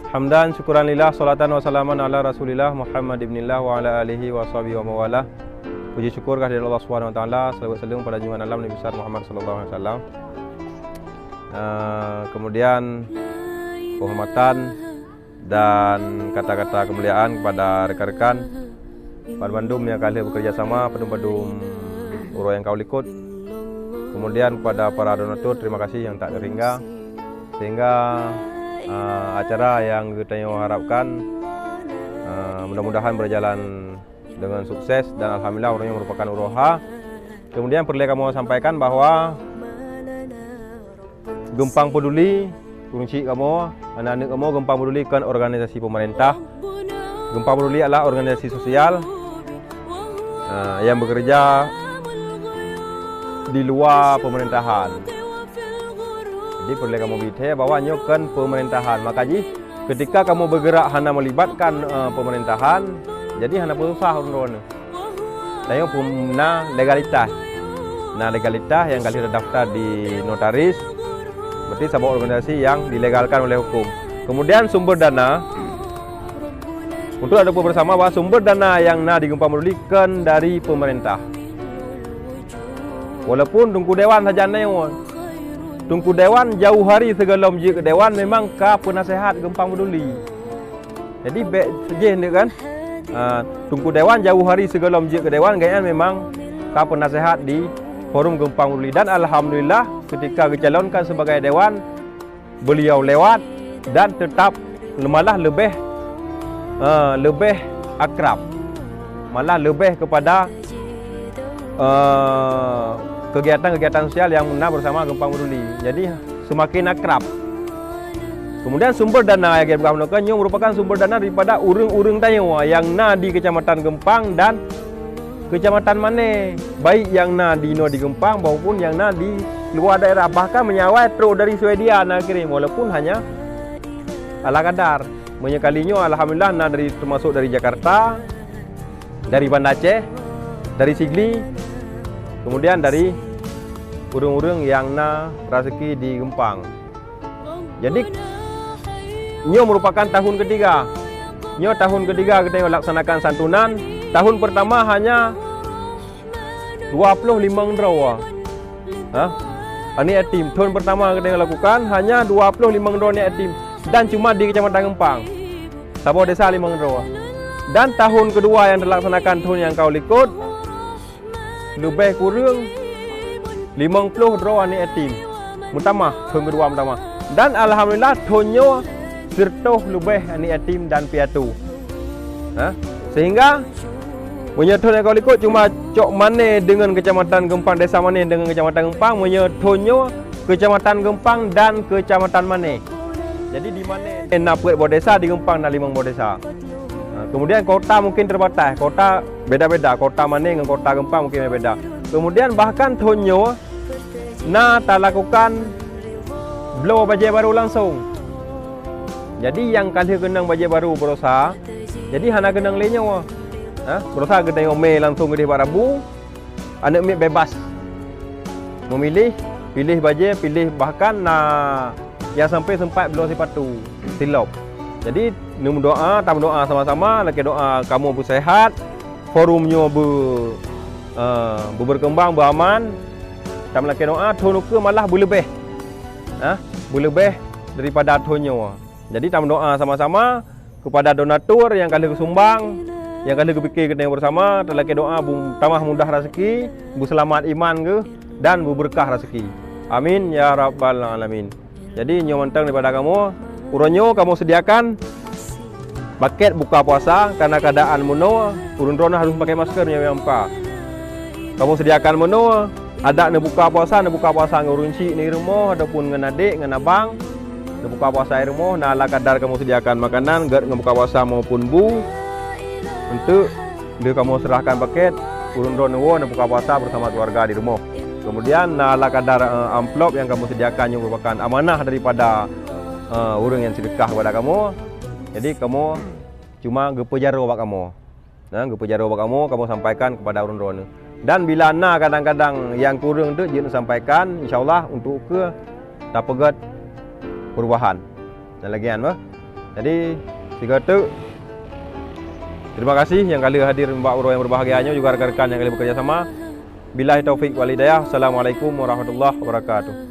Hamdan syukuran lillah, salatan wa salaman ala Rasulillah Muhammad ibnillah wa ala alihi wa sahbihi wa mawalah. Puji syukur kehadirat Allah Subhanahu wa taala, salawat salam pada junjungan alam Nabi besar Muhammad sallallahu alaihi wasallam. Kemudian penghormatan dan kata-kata kemuliaan kepada rekan-rekan Padum yang kali bekerja sama, Padum Uro yang kau ikut. Kemudian kepada para donatur, terima kasih yang tak terhingga, sehingga acara yang kita harapkan mudah-mudahan berjalan dengan sukses dan alhamdulillah orangnya merupakan uroha. Kemudian perlu kamu sampaikan bahwa Gempang Peduli kunci kamu, anak-anak kamu Gempang Peduli kan organisasi pemerintah. Gempang Peduli adalah organisasi sosial yang bekerja di luar pemerintahan. Jadi perlu kamu beritahu bahwa nyokan pemerintahan. Makanya ketika kamu bergerak hanya melibatkan pemerintahan, jadi hanya susah orang-orang. Tanya punya legalitas. Nah, legalitas yang kali terdaftar di notaris, berarti sebuah organisasi yang dilegalkan oleh hukum. Kemudian sumber dana, untuk ada bersama bahwa sumber dana yang digempang merulikan dari pemerintah. Walaupun tunggu dewan saja yang Tungku Dewan jauh hari segala ke Dewan memang ka penasehat Gempang Peduli. Jadi sejeh ni kan. Tungku Dewan jauh hari segala ke Dewan gaya memang ka penasehat di forum Gempang Peduli. Dan alhamdulillah ketika dicalonkan sebagai Dewan, beliau lewat dan tetap malah lebih akrab. Malah lebih kepada kegiatan-kegiatan sosial yang bersama Gempang Peduli. Jadi semakin akrab. Kemudian sumber dana yang kita gunakan merupakan sumber dana daripada urang-urang tayo yang di Kecamatan Gempang dan Kecamatan Mane, baik yang di Gempang maupun yang di luar daerah, bahkan menyawai terus dari Swedia kirim walaupun hanya ala kadar. Menyekalinya alhamdulillah termasuk dari Jakarta, dari Banda Aceh, dari Sigli, kemudian dari urang-urang yang rezeki di Gempang. Jadi nyo merupakan tahun ketiga. Tahun ketiga kita laksanakan santunan. Tahun pertama hanya 25 draw. Ini yatim. Tahun pertama kita lakukan hanya 25 draw ni yatim dan cuma di Kecamatan Gempang. Sebuah desa 5 draw. Dan tahun kedua yang dilaksanakan tahun yang kau ikut lebih kurang 50 draw ni yatim. Pertama, tahun kedua pertama. Dan alhamdulillah tahunnya serta lebih ni yatim dan piatu. Sehingga menyertai kau ikut cuma cok mana dengan Kecamatan Gempang, desa mana dengan Kecamatan Gempang, menyertainya Kecamatan Gempang dan Kecamatan Mane. Jadi di mana nak buat buah desa di Gempang dan 5 buah desa. Kemudian kota mungkin terbatas, kota beda-beda, kota Mane dengan kota Gempang mungkin beda. Kemudian bahkan tahunnya tak lakukan blow bajet baru langsung. Jadi yang kali kenang bajet baru berusaha, jadi hanya kenang lainnya. Berusaha kita ngomel langsung ke Barabu, anak mik bebas memilih, pilih bajet, pilih bahkan yang sampai sempat blow sepatu silop. Jadi doa, tam doa sama-sama, lagi doa kamu bersehat, forumnya berkembang, beraman. Tam lagi doa, tahun malah berlebih. Berlebih daripada tahunnya. Jadi tam doa sama-sama kepada donatur yang kali sumbang, yang kali fikir kita bersama, lagi doa tambah mudah rezeki, berselamat iman ke dan berberkah rezeki. Amin ya rabbal alamin. Jadi nyo mentang daripada kamu, uronyo kamu sediakan paket buka puasa karena keadaan meno, urun-urun harus pakai masker yang apa. Kamu sediakan menu, ada buka puasa ngurunci ni rumah ataupun dengan adik, dengan abang. Buka puasa di rumah, ala kadar kamu sediakan makanan, buka puasa maupun bu. Untuk dia kamu serahkan paket urun-urun buka puasa bersama keluarga di rumah. Kemudian ala kadar amplop yang kamu sediakan yang merupakan amanah daripada orang yang sedekah kepada kamu. Jadi kamu cuma gepejaro buat kamu. Gepejaro buat kamu sampaikan kepada urun-urun. Dan bila kadang-kadang yang kurang tu dia sampaikan, insyaallah untuk ke tak pegat perubahan. Dan lagian Jadi tiga tu. Terima kasih yang kali hadir Mbak Uro yang berbahagianya, juga rekan-rekan yang kali bekerja sama. Billahi taufik wal hidayah. Assalamualaikum warahmatullahi wabarakatuh.